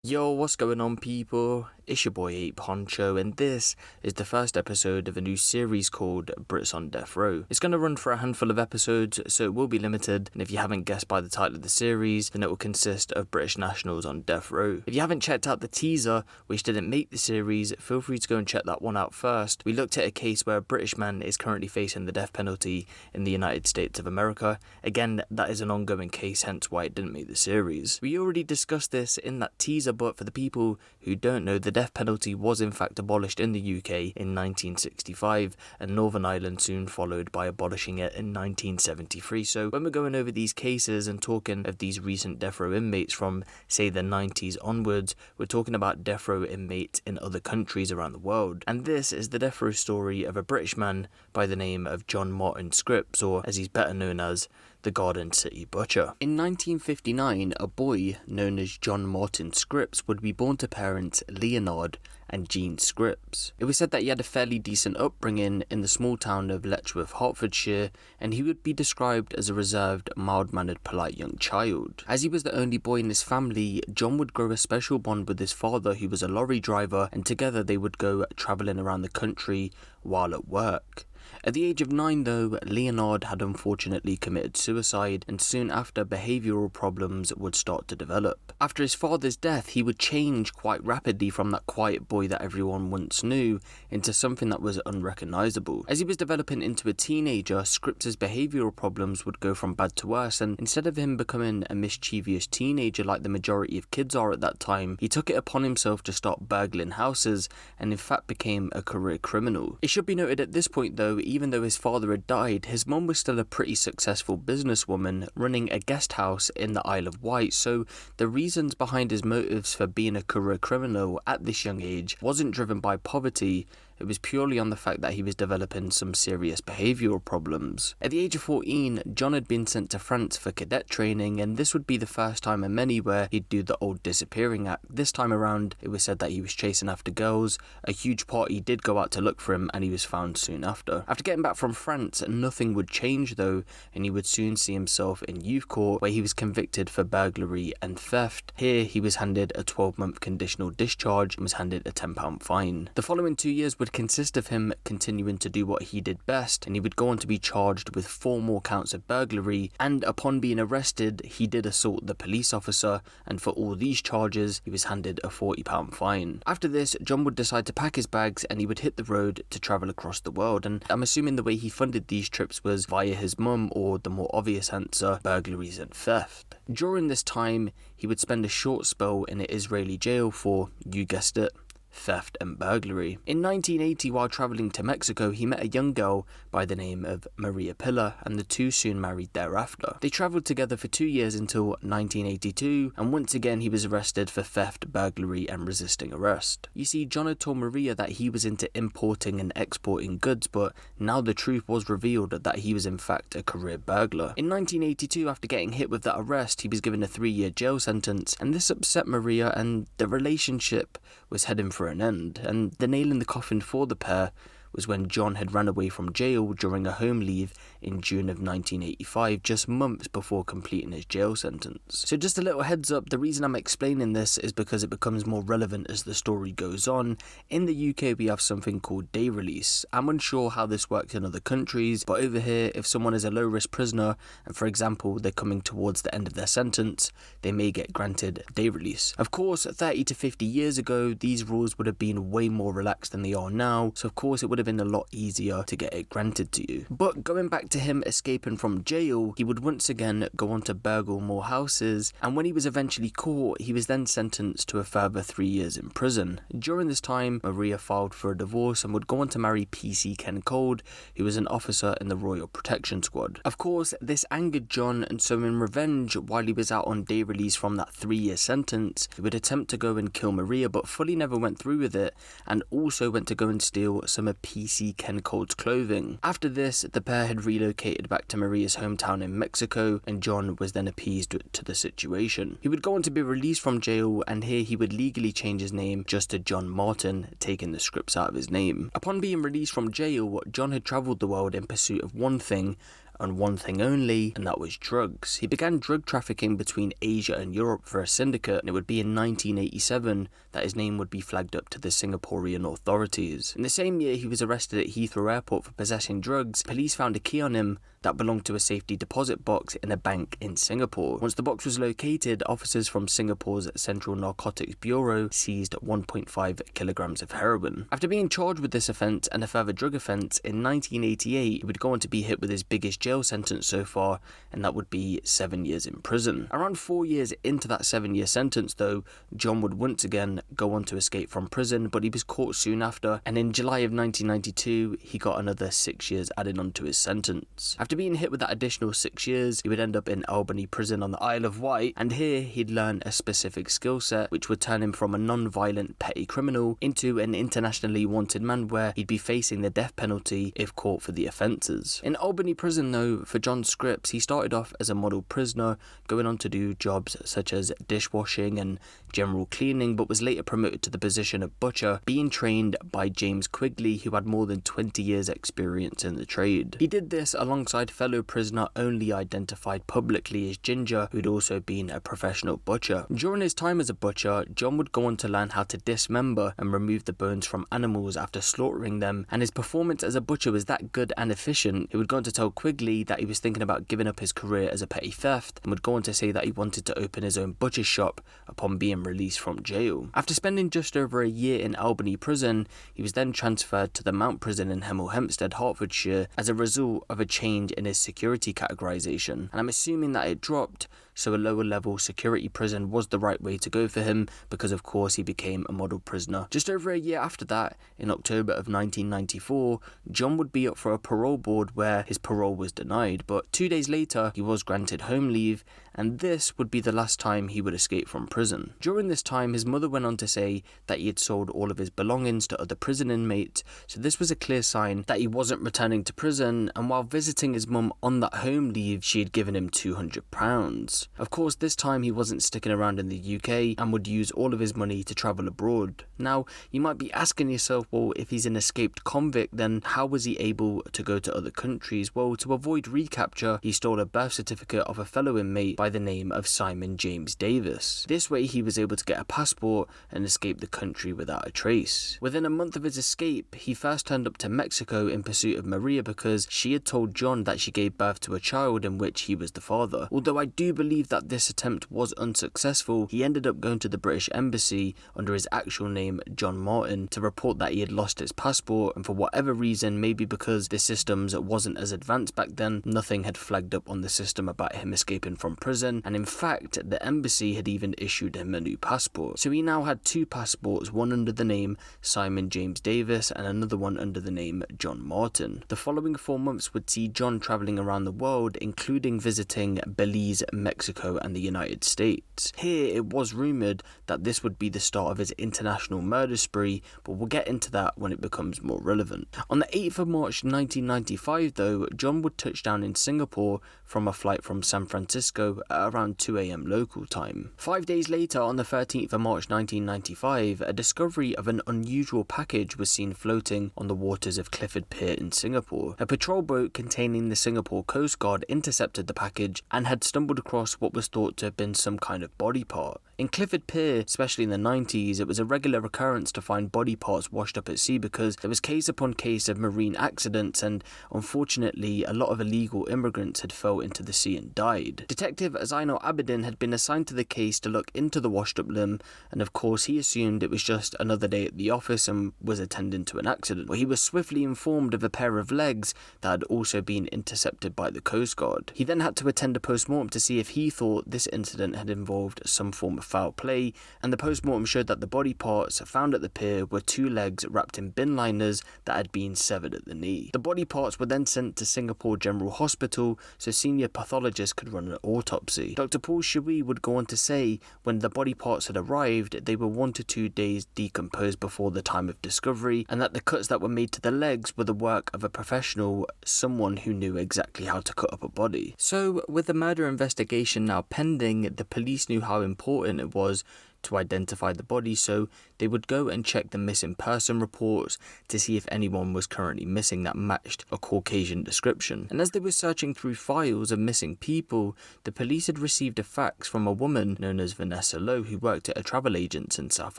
Yo, what's going on, people? It's your boy Ape Huncho, and this is the first episode of a new series called Brits on Death Row. It's going to run for a handful of episodes, so it will be limited, and if you haven't guessed by the title of the series, then it will consist of British nationals on death row. If you haven't checked out the teaser, which didn't make the series, feel free to go and check that one out first. We looked at a case where a British man is currently facing the death penalty in the United States of America. Again, that is an ongoing case, hence why it didn't make the series. We already discussed this in that teaser, but for the people who don't know, the death penalty was in fact abolished in the UK in 1965, and Northern Ireland soon followed by abolishing it in 1973. So when we're going over these cases and talking of these recent death row inmates from, say, the 90s onwards, we're talking about death row inmates in other countries around the world. And this is the death row story of a British man by the name of John Martin Scripps, or as he's better known as, the Garden City Butcher. In 1959, a boy known as John Martin Scripps would be born to parents Leonard and Jean Scripps. It was said that he had a fairly decent upbringing in the small town of Letchworth, Hertfordshire, and he would be described as a reserved, mild-mannered, polite young child. As he was the only boy in his family, John would grow a special bond with his father, who was a lorry driver, and together they would go travelling around the country while at work. At the age of 9 though, Leonard had unfortunately committed suicide, and soon after behavioural problems would start to develop. After his father's death, he would change quite rapidly from that quiet boy that everyone once knew into something that was unrecognisable. As he was developing into a teenager, Scripps' behavioural problems would go from bad to worse, and instead of him becoming a mischievous teenager like the majority of kids are at that time, he took it upon himself to start burgling houses and in fact became a career criminal. It should be noted at this point though, even though his father had died, his mum was still a pretty successful businesswoman running a guest house in the Isle of Wight, so the reasons behind his motives for being a career criminal at this young age wasn't driven by poverty. It was purely on the fact that he was developing some serious behavioural problems. At the age of 14, John had been sent to France for cadet training, and this would be the first time in many where he'd do the old disappearing act. This time around, it was said that he was chasing after girls. A huge party did go out to look for him, and he was found soon after. After getting back from France, nothing would change though, and he would soon see himself in youth court, where he was convicted for burglary and theft. Here, he was handed a 12-month conditional discharge and was handed a £10 fine. The following 2 years would consist of him continuing to do what he did best, and he would go on to be charged with 4 more counts of burglary, and upon being arrested, he did assault the police officer, and for all these charges, he was handed a £40 fine. After this, John would decide to pack his bags and he would hit the road to travel across the world, and I'm assuming the way he funded these trips was via his mum, or the more obvious answer, burglaries and theft. During this time, he would spend a short spell in an Israeli jail for, you guessed it, theft and burglary. In 1980, while travelling to Mexico, he met a young girl by the name of Maria Pilla, and the two soon married thereafter. They travelled together for 2 years until 1982, and once again he was arrested for theft, burglary and resisting arrest. You see, John had told Maria that he was into importing and exporting goods, but now the truth was revealed that he was in fact a career burglar. In 1982, after getting hit with that arrest, he was given a 3-year jail sentence, and this upset Maria, and the relationship was heading for an end. And the nail in the coffin for the pair was when John had ran away from jail during a home leave in June of 1985, just months before completing his jail sentence. So just a little heads up, the reason I'm explaining this is because it becomes more relevant as the story goes on. In the UK, we have something called day release. I'm unsure how this works in other countries, but over here, if someone is a low-risk prisoner, and for example, they're coming towards the end of their sentence, they may get granted day release. Of course, 30 to 50 years ago, these rules would have been way more relaxed than they are now, so of course it would have been a lot easier to get it granted to you. But going back to him escaping from jail, he would once again go on to burgle more houses, and when he was eventually caught, he was then sentenced to a further 3 years in prison. During this time, Maria filed for a divorce and would go on to marry PC Ken Cold, who was an officer in the Royal Protection Squad. Of course, this angered John, and so in revenge, while he was out on day release from that 3-year sentence, he would attempt to go and kill Maria, but fully never went through with it, and also went to go and steal some of PC Ken Cold's clothing. After this, the pair had relocated back to Maria's hometown in Mexico, and John was then appeased to the situation. He would go on to be released from jail, and here he would legally change his name just to John Martin, taking the Scripps out of his name. Upon being released from jail, John had travelled the world in pursuit of one thing, on one thing only, and that was drugs. He began drug trafficking between Asia and Europe for a syndicate, and it would be in 1987 that his name would be flagged up to the Singaporean authorities. In the same year he was arrested at Heathrow Airport for possessing drugs, police found a key on him that belonged to a safety deposit box in a bank in Singapore. Once the box was located, officers from Singapore's Central Narcotics Bureau seized 1.5 kilograms of heroin. After being charged with this offence and a further drug offence, in 1988 he would go on to be hit with his biggest jail sentence so far, and that would be 7 years in prison. Around 4 years into that 7-year sentence though, John would once again go on to escape from prison, but he was caught soon after, and in July of 1992 he got another 6 years added onto his sentence. After being hit with that additional 6 years, he would end up in Albany prison on the Isle of Wight, and here he'd learn a specific skill set which would turn him from a non-violent petty criminal into an internationally wanted man where he'd be facing the death penalty if caught for the offences. In Albany prison though, for John Scripps, he started off as a model prisoner, going on to do jobs such as dishwashing and general cleaning, but was later promoted to the position of butcher, being trained by James Quigley, who had more than 20 years experience in the trade. He did this alongside fellow prisoner only identified publicly as Ginger, who'd also been a professional butcher. During his time as a butcher, John would go on to learn how to dismember and remove the bones from animals after slaughtering them, and his performance as a butcher was that good and efficient, he would go on to tell Quigley that he was thinking about giving up his career as a petty theft, and would go on to say that he wanted to open his own butcher shop upon being released from jail. After spending just over a year in Albany prison, he was then transferred to the Mount prison in Hemel Hempstead, Hertfordshire, as a result of a change in his security categorization, and I'm assuming that it dropped, so a lower level security prison was the right way to go for him, because of course he became a model prisoner. Just over a year after that, in October of 1994, John would be up for a parole board where his parole was denied, but 2 days later he was granted home leave, and this would be the last time he would escape from prison. During this time, his mother went on to say that he had sold all of his belongings to other prison inmates, so this was a clear sign that he wasn't returning to prison, and while visiting his mum on that home leave, she had given him £200. Of course, this time he wasn't sticking around in the UK and would use all of his money to travel abroad. Now, you might be asking yourself, well, if he's an escaped convict, then how was he able to go to other countries? Well, to avoid recapture, he stole a birth certificate of a fellow inmate by the name of Simon James Davis. This way he was able to get a passport and escape the country without a trace. Within a month of his escape, he first turned up to Mexico in pursuit of Maria because she had told John that she gave birth to a child in which he was the father. Although I do believe that this attempt was unsuccessful, he ended up going to the British Embassy under his actual name John Martin to report that he had lost his passport, and for whatever reason, maybe because the systems wasn't as advanced back then, nothing had flagged up on the system about him escaping from prison, and in fact the embassy had even issued him a new passport. So he now had two passports, one under the name Simon James Davis and another one under the name John Martin. The following 4 months would see John travelling around the world, including visiting Belize, Mexico and the United States. Here it was rumoured that this would be the start of his international murder spree, but we'll get into that when it becomes more relevant. On the 8th of March 1995 though, John would touch down in Singapore from a flight from San Francisco at around 2 AM local time. 5 days later, on the 13th of March 1995, a discovery of an unusual package was seen floating on the waters of Clifford Pier in Singapore. A patrol boat containing the Singapore Coast Guard intercepted the package and had stumbled across what was thought to have been some kind of body part. In Clifford Pier, especially in the 90s, it was a regular occurrence to find body parts washed up at sea because there was case upon case of marine accidents, and unfortunately a lot of illegal immigrants had fell into the sea and died. Detective Zainal Abidin had been assigned to the case to look into the washed up limb, and of course he assumed it was just another day at the office and was attending to an accident. But he was swiftly informed of a pair of legs that had also been intercepted by the Coast Guard. He then had to attend a post-mortem to see if he thought this incident had involved some form of foul play, and the post-mortem showed that the body parts found at the pier were 2 legs wrapped in bin liners that had been severed at the knee. The body parts were then sent to Singapore General Hospital so senior pathologists could run an autopsy. Dr. Paul Shui would go on to say when the body parts had arrived, they were 1 to 2 days decomposed before the time of discovery, and that the cuts that were made to the legs were the work of a professional, someone who knew exactly how to cut up a body. So with the murder investigation now pending, the police knew how important it was to identify the body, so they would go and check the missing person reports to see if anyone was currently missing that matched a Caucasian description. And as they were searching through files of missing people, the police had received a fax from a woman known as Vanessa Lowe, who worked at a travel agent in South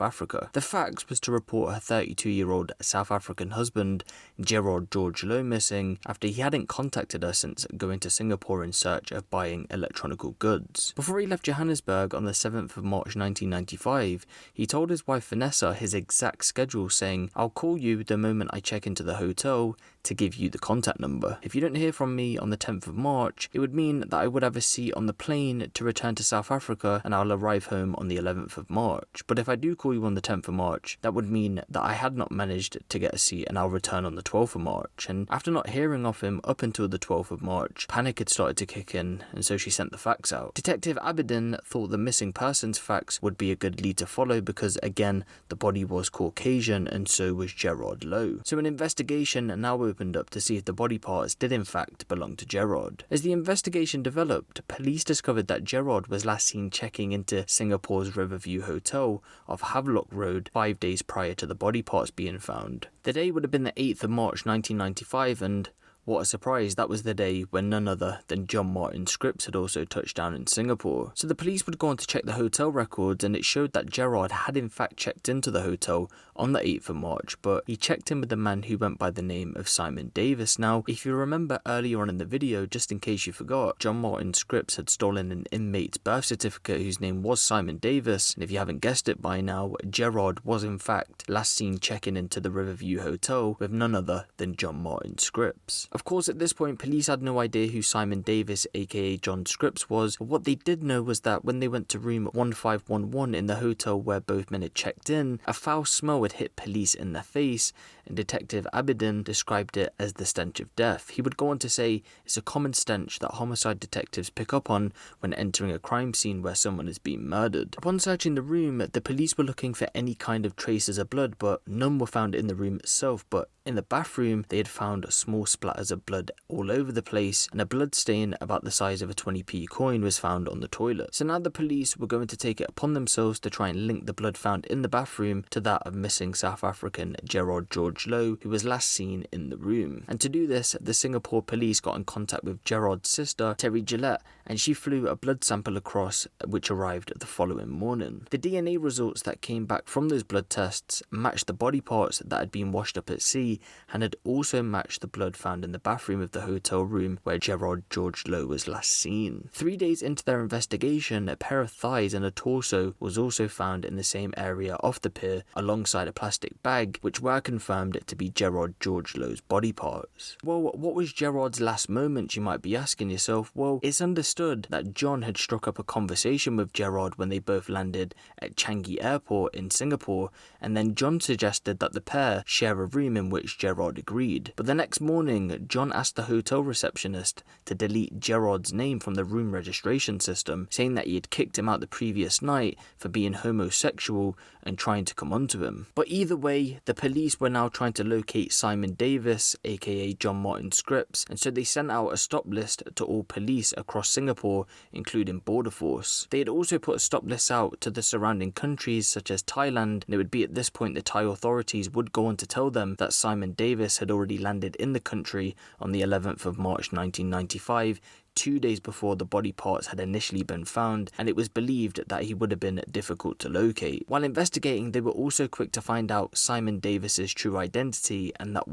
Africa. The fax was to report her 32-year-old South African husband, Gerard George Lowe, missing after he hadn't contacted her since going to Singapore in search of buying electronic goods. Before he left Johannesburg on the 7th of March 1995, he told his wife Vanessa his exact schedule, saying, "I'll call you the moment I check into the hotel to give you the contact number. If you don't hear from me on the 10th of March, it would mean that I would have a seat on the plane to return to South Africa and I'll arrive home on the 11th of March. But if I do call you on the 10th of March, that would mean that I had not managed to get a seat and I'll return on the 12th of March." And after not hearing of him up until the 12th of March, panic had started to kick in, and so she sent the fax out. Detective Abedin thought the missing persons fax would be a good lead to follow because, again, the body was Caucasian and so was Gerard Lowe. So an investigation now opened up to see if the body parts did in fact belong to Gerard. As the investigation developed, police discovered that Gerard was last seen checking into Singapore's Riverview Hotel off Havelock Road 5 days prior to the body parts being found. The day would have been the 8th of March 1995, and what a surprise, that was the day when none other than John Martin Scripps had also touched down in Singapore. So the police would go on to check the hotel records, and it showed that Gerard had in fact checked into the hotel on the 8th of March, but he checked in with a man who went by the name of Simon Davis. Now, if you remember earlier on in the video, just in case you forgot, John Martin Scripps had stolen an inmate's birth certificate whose name was Simon Davis, and if you haven't guessed it by now, Gerard was in fact last seen checking into the Riverview Hotel with none other than John Martin Scripps. Of course, at this point, police had no idea who Simon Davis, aka John Scripps, was, but what they did know was that when they went to room 1511 in the hotel where both men had checked in, a foul smell had hit police in the face, and Detective Abedin described it as the stench of death. He would go on to say it's a common stench that homicide detectives pick up on when entering a crime scene where someone has been murdered. Upon searching the room, the police were looking for any kind of traces of blood, but none were found in the room itself. But in the bathroom, they had found small splatters of blood all over the place, and a blood stain about the size of a 20p coin was found on the toilet. So now the police were going to take it upon themselves to try and link the blood found in the bathroom to that of missing South African Gerard George Lowe, who was last seen in the room. And to do this, the Singapore police got in contact with Gerard's sister, Terry Gillette, and she flew a blood sample across, which arrived the following morning. The DNA results that came back from those blood tests matched the body parts that had been washed up at sea, and had also matched the blood found in the bathroom of the hotel room where Gerard George Lowe was last seen. 3 days into their investigation, a pair of thighs and a torso was also found in the same area off the pier alongside a plastic bag, which were confirmed to be Gerard George Lowe's body parts. Well, what was Gerard's last moment, you might be asking yourself? Well, it's understood that John had struck up a conversation with Gerard when they both landed at Changi Airport in Singapore, and then John suggested that the pair share a room, in which Gerard agreed. But the next morning, John asked the hotel receptionist to delete Gerard's name from the room registration system, saying that he had kicked him out the previous night for being homosexual and trying to come onto him. But either way, the police were now trying to locate Simon Davis, aka John Martin Scripps, and so they sent out a stop list to all police across Singapore, including Border Force. They had also put a stop list out to the surrounding countries such as Thailand, and it would be at this point the Thai authorities would go on to tell them that Simon Davis had already landed in the country on the 11th of March 1995, 2 days before the body parts had initially been found, and it was believed that he would have been difficult to locate. While investigating, they were also quick to find out Simon Davis's true identity, and that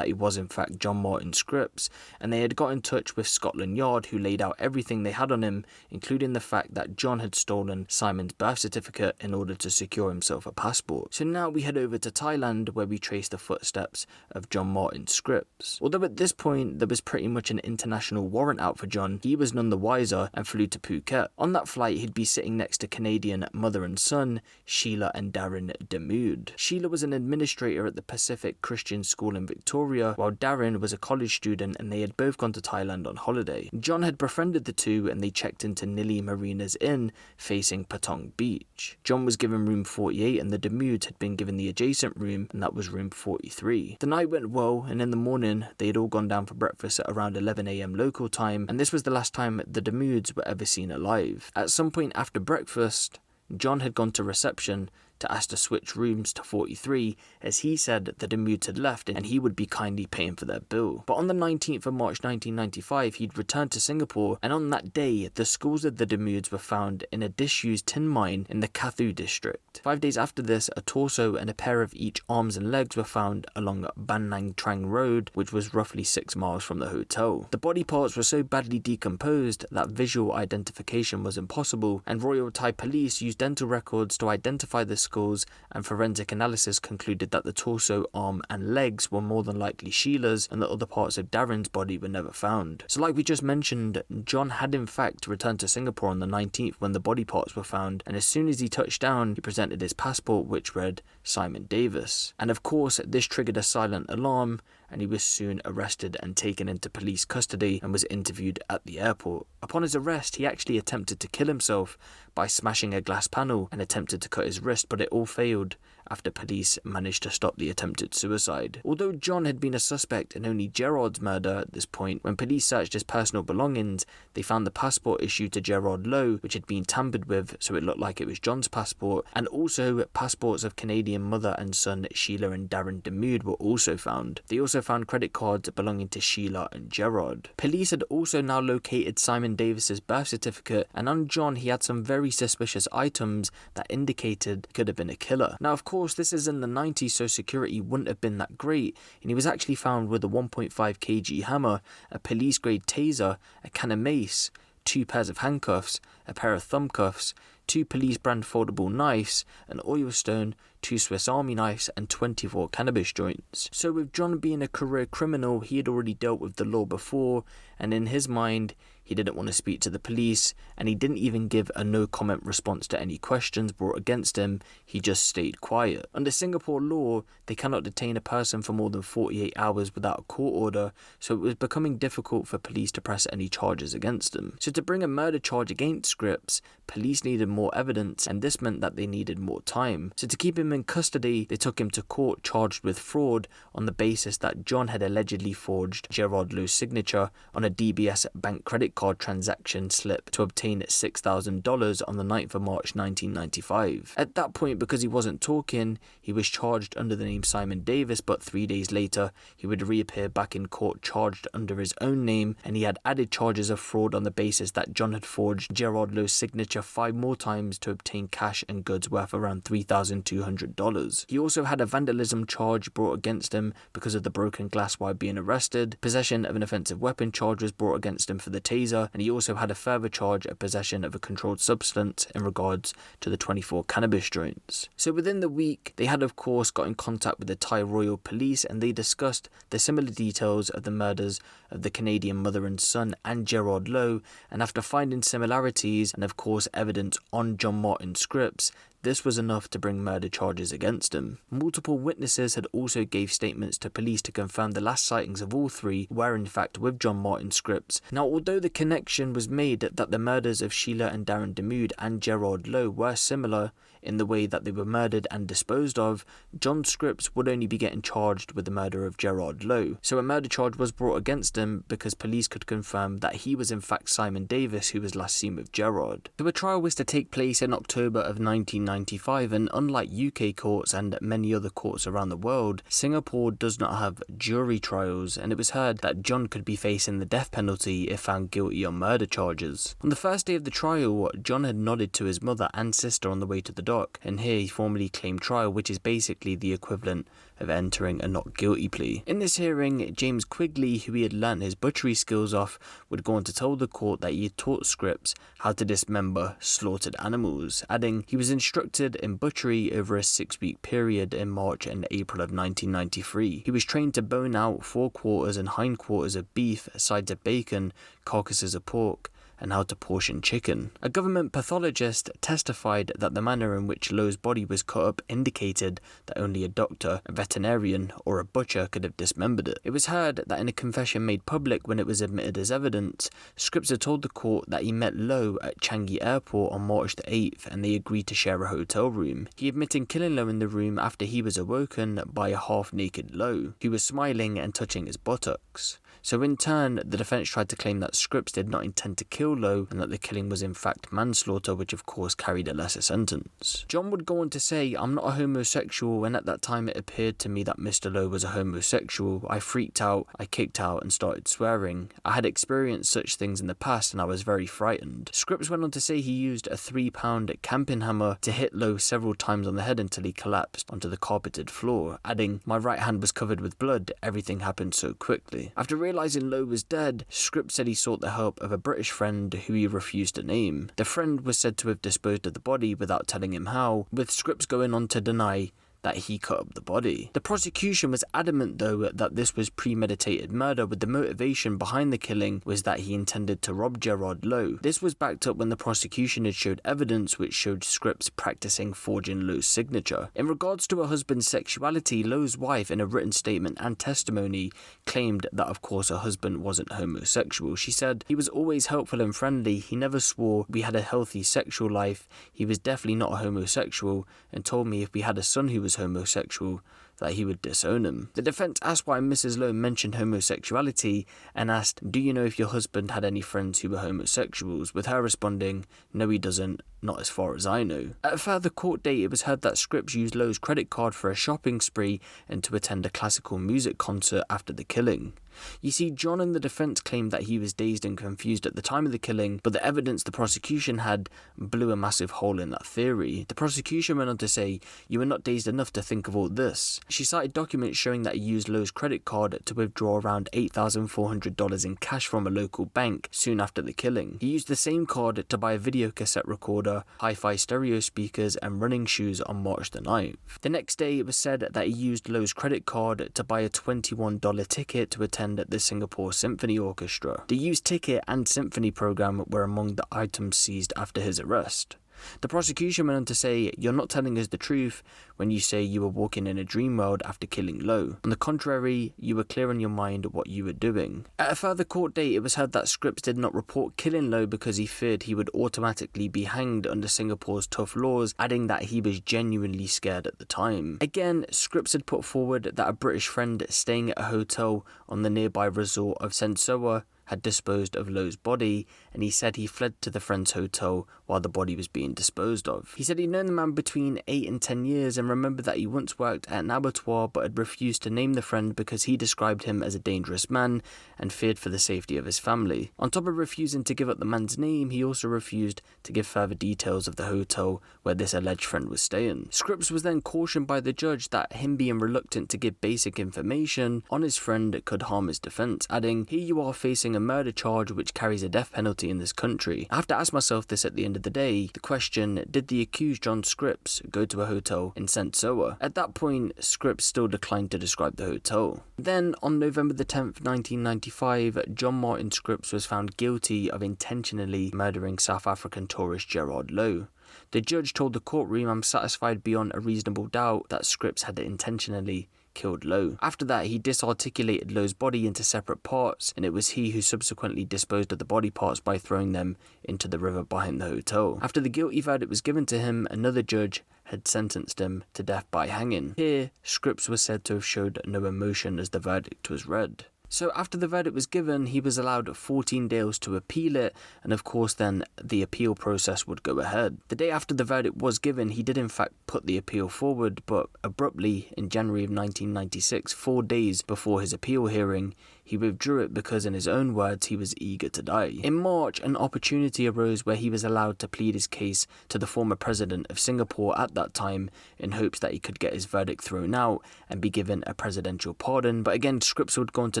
he was in fact John Martin Scripps, and they had got in touch with Scotland Yard, who laid out everything they had on him, including the fact that John had stolen Simon's birth certificate in order to secure himself a passport. So now we head over to Thailand, where we trace the footsteps of John Martin Scripps. Although at this point there was pretty much an international warrant out for John, he was none the wiser and flew to Phuket. On that flight, he'd be sitting next to Canadian mother and son, Sheila and Darren Demude. Sheila was an administrator at the Pacific Christian School in Victoria, while Darren was a college student, and they had both gone to Thailand on holiday. John had befriended the two, and they checked into Nili Marina's inn facing Patong Beach. John was given room 48, and the Demudes had been given the adjacent room, and that was room 43. The night went well, and in the morning they had all gone down for breakfast at around 11 AM local time, and this was the last time the Demudes were ever seen alive. At some point after breakfast, John had gone to reception to ask to switch rooms to 43, as he said that the Demudes had left and he would be kindly paying for their bill. But on the 19th of March 1995, he'd returned to Singapore, and on that day, the skulls of the Demudes were found in a disused tin mine in the Kathu district. 5 days after this, a torso and a pair of each arms and legs were found along Ban Nang Trang Road, which was roughly 6 miles from the hotel. The body parts were so badly decomposed that visual identification was impossible, and Royal Thai Police used dental records to identify the skulls, and forensic analysis concluded that the torso, arm and legs were more than likely Sheila's, and that other parts of Darren's body were never found. So like we just mentioned, John had in fact returned to Singapore on the 19th when the body parts were found, and as soon as he touched down, he presented his passport, which read Simon Davis. And of course, this triggered a silent alarm, and he was soon arrested and taken into police custody and was interviewed at the airport. Upon his arrest, he actually attempted to kill himself by smashing a glass panel and attempted to cut his wrist, but it all failed after police managed to stop the attempted suicide. Although John had been a suspect in only Gerard's murder at this point, when police searched his personal belongings, they found the passport issued to Gerard Lowe, which had been tampered with so it looked like it was John's passport, and also passports of Canadian mother and son Sheila and Darren Demude were also found. They also found credit cards belonging to Sheila and Gerard. Police had also now located Simon Davis's birth certificate, and on John he had some very suspicious items that indicated he could have been a killer. Now of course this is in the 90s, so security wouldn't have been that great, and he was actually found with a 1.5 kg hammer, a police grade taser, a can of mace, 2 pairs of handcuffs, a pair of thumb cuffs, 2 police brand foldable knives, an oil stone, 2 Swiss Army knives, and 24 cannabis joints. So with John being a career criminal, he had already dealt with the law before, and in his mind, he didn't want to speak to the police, and he didn't even give a no comment response to any questions brought against him. He just stayed quiet. Under Singapore law, they cannot detain a person for more than 48 hours without a court order, so it was becoming difficult for police to press any charges against him. So to bring a murder charge against Scripps, police needed more evidence, and this meant that they needed more time. So to keep him in custody, they took him to court charged with fraud on the basis that John had allegedly forged Gerard Lowe's signature on a DBS bank credit card transaction slip to obtain $6,000 on the 9th of March 1995. At that point, because he wasn't talking, he was charged under the name Simon Davis, but 3 days later he would reappear back in court charged under his own name, and he had added charges of fraud on the basis that John had forged Gerard Lowe's signature 5 more times to obtain cash and goods worth around $3,200. He also had a vandalism charge brought against him because of the broken glass while being arrested. Possession of an offensive weapon charge was brought against him for the taser, and he also had a further charge of possession of a controlled substance in regards to the 24 cannabis joints. So within the week, they had of course got in contact with the Thai Royal Police, and they discussed the similar details of the murders of the Canadian mother and son and Gerard Lowe, and after finding similarities and of course evidence on John Martin Scripps, this was enough to bring murder charges against him. Multiple witnesses had also gave statements to police to confirm the last sightings of all 3 were in fact with John Martin Scripps. Now, although the connection was made that the murders of Sheila and Darren Demude and Gerard Lowe were similar in the way that they were murdered and disposed of, John Scripps would only be getting charged with the murder of Gerard Lowe. So a murder charge was brought against him because police could confirm that he was in fact Simon Davis, who was last seen with Gerard. So a trial was to take place in October of 1995, and unlike UK courts and many other courts around the world, Singapore does not have jury trials, and it was heard that John could be facing the death penalty if found guilty on murder charges. On the first day of the trial, John had nodded to his mother and sister on the way to the dock, and here he formally claimed trial, which is basically the equivalent of entering a not guilty plea. In this hearing, James Quigley, who he had learnt his butchery skills off, would go on to tell the court that he had taught Scripps how to dismember slaughtered animals, adding he was instructed in butchery over a 6-week period in March and April of 1993. He was trained to bone out forequarters and hindquarters of beef, sides of bacon, carcasses of pork, and how to portion chicken. A government pathologist testified that the manner in which Lowe's body was cut up indicated that only a doctor, a veterinarian, or a butcher could have dismembered it. It was heard that in a confession made public when it was admitted as evidence, Scripps had told the court that he met Lowe at Changi Airport on March the 8th and they agreed to share a hotel room. He admitted killing Lowe in the room after he was awoken by a half-naked Lowe, who was smiling and touching his buttocks. So in turn, the defense tried to claim that Scripps did not intend to kill Lowe and that the killing was in fact manslaughter, which of course carried a lesser sentence. John would go on to say, "I'm not a homosexual, and at that time it appeared to me that Mr. Lowe was a homosexual. I freaked out, I kicked out and started swearing. I had experienced such things in the past and I was very frightened." Scripps went on to say he used a 3-pound camping hammer to hit Lowe several times on the head until he collapsed onto the carpeted floor, adding, "My right hand was covered with blood, everything happened so quickly." After realising Lowe was dead, Scripps said he sought the help of a British friend who he refused to name. The friend was said to have disposed of the body without telling him how, with Scripps going on to deny that he cut up the body. The prosecution was adamant though that this was premeditated murder, with the motivation behind the killing was that he intended to rob Gerard Lowe. This was backed up when the prosecution had showed evidence which showed Scripps practicing forging Lowe's signature. In regards to her husband's sexuality, Lowe's wife in a written statement and testimony claimed that of course her husband wasn't homosexual. She said, "He was always helpful and friendly, he never swore, we had a healthy sexual life, he was definitely not a homosexual, and told me if we had a son who was homosexual that he would disown him." The defense asked why Mrs. Lowe mentioned homosexuality and asked, "Do you know if your husband had any friends who were homosexuals?" with her responding, "No, he doesn't, not as far as I know." At a further court date, it was heard that Scripps used Lowe's credit card for a shopping spree and to attend a classical music concert after the killing. You see, John and the defense claimed that he was dazed and confused at the time of the killing, but the evidence the prosecution had blew a massive hole in that theory. The prosecution went on to say, "You were not dazed enough to think of all this." She cited documents showing that he used Lowe's credit card to withdraw around $8,400 in cash from a local bank soon after the killing. He used the same card to buy a video cassette recorder, hi-fi stereo speakers and running shoes on March the 9th. The next day, it was said that he used Lowe's credit card to buy a $21 ticket to attend at the Singapore Symphony Orchestra. The used ticket and symphony program were among the items seized after his arrest. The prosecution went on to say, "You're not telling us the truth when you say you were walking in a dream world after killing Lowe. On the contrary, you were clear in your mind what you were doing." At a further court date, it was heard that Scripps did not report killing Lowe because he feared he would automatically be hanged under Singapore's tough laws, adding that he was genuinely scared at the time. Again, Scripps had put forward that a British friend staying at a hotel on the nearby resort of Sensoa had disposed of Lowe's body, and he said he fled to the friend's hotel while the body was being disposed of. He said he'd known the man between 8 and 10 years and remembered that he once worked at an abattoir but had refused to name the friend because he described him as a dangerous man and feared for the safety of his family. On top of refusing to give up the man's name, he also refused to give further details of the hotel where this alleged friend was staying. Scripps was then cautioned by the judge that him being reluctant to give basic information on his friend could harm his defense, adding, "Here you are facing a murder charge which carries a death penalty in this country. I have to ask myself this at the end of the day. The question, did the accused John Scripps go to a hotel in Sensoa?" At that point, Scripps still declined to describe the hotel. Then, on November the 10th, 1995, John Martin Scripps was found guilty of intentionally murdering South African tourist Gerard Lowe. The judge told the courtroom, "I'm satisfied beyond a reasonable doubt that Scripps had intentionally killed Lowe." After that, he disarticulated Lowe's body into separate parts, and it was he who subsequently disposed of the body parts by throwing them into the river behind the hotel. After the guilty verdict was given to him, another judge had sentenced him to death by hanging. Here, Scripps was said to have showed no emotion as the verdict was read. So after the verdict was given, he was allowed 14 days to appeal it, and of course then the appeal process would go ahead. The day after the verdict was given, he did in fact put the appeal forward, but abruptly in January of 1996, 4 days before his appeal hearing, he withdrew it because, in his own words, he was eager to die. In March, an opportunity arose where he was allowed to plead his case to the former president of Singapore at that time in hopes that he could get his verdict thrown out and be given a presidential pardon. But again, Scripps would go on to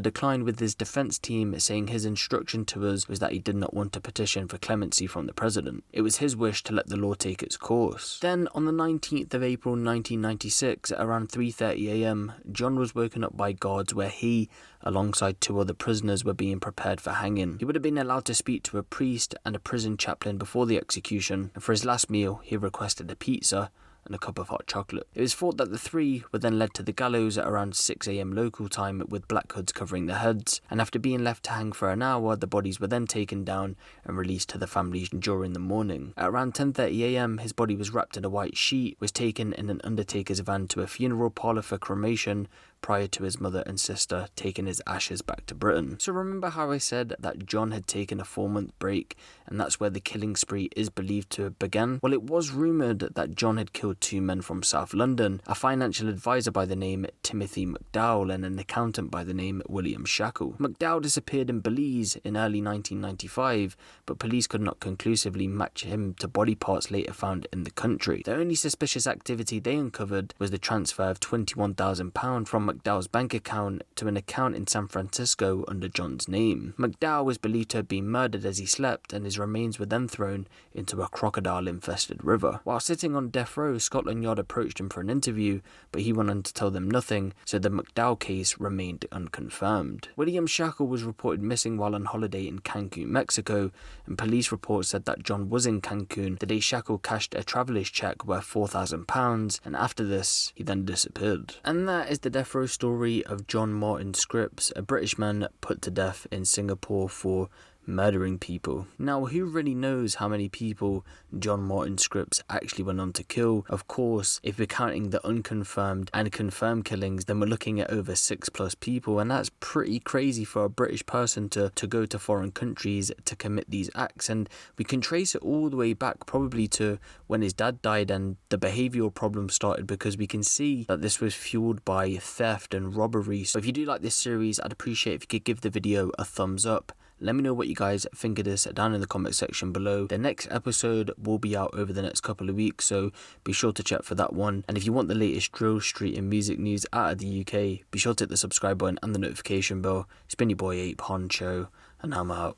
decline, with his defense team saying his instruction to us was that he did not want to petition for clemency from the president. It was his wish to let the law take its course. Then, on the 19th of April 1996, at around 3:30 a.m, John was woken up by guards where he, alongside 2 other prisoners, were being prepared for hanging. He would have been allowed to speak to a priest and a prison chaplain before the execution, and for his last meal he requested a pizza and a cup of hot chocolate. It was thought that the 3 were then led to the gallows at around 6 a.m. local time, with black hoods covering their heads, and after being left to hang for an hour, the bodies were then taken down and released to the families during the morning. At around 10:30 a.m, his body was wrapped in a white sheet, was taken in an undertaker's van to a funeral parlour for cremation, prior to his mother and sister taking his ashes back to Britain. So remember how I said that John had taken a 4-month break, and that's where the killing spree is believed to have begun? Well, it was rumoured that John had killed 2 men from South London, a financial advisor by the name Timothy McDowell and an accountant by the name William Shackle. McDowell disappeared in Belize in early 1995, but police could not conclusively match him to body parts later found in the country. The only suspicious activity they uncovered was the transfer of £21,000 from McDowell's bank account to an account in San Francisco under John's name. McDowell was believed to have been murdered as he slept, and his remains were then thrown into a crocodile-infested river. While sitting on death row, Scotland Yard approached him for an interview, but he went on to tell them nothing, so the McDowell case remained unconfirmed. William Shackle was reported missing while on holiday in Cancun, Mexico, and police reports said that John was in Cancun the day Shackle cashed a traveller's cheque worth £4,000, and after this, he then disappeared. And that is the death row story of John Martin Scripps, a British man put to death in Singapore for murdering people. Now, who really knows how many people John Martin Scripps actually went on to kill? Of course, if we're counting the unconfirmed and confirmed killings, then we're looking at over 6+ people, and that's pretty crazy for a British person to go to foreign countries to commit these acts. And we can trace it all the way back probably to when his dad died and the behavioural problem started, because we can see that this was fueled by theft and robbery. So if you do like this series, I'd appreciate if you could give the video a thumbs up. Let me know what you guys think of this down in the comment section below. The next episode will be out over the next couple of weeks, so be sure to check for that one. And if you want the latest drill, street and music news out of the UK, be sure to hit the subscribe button and the notification bell. It's been your boy Ape Huncho, and I'm out.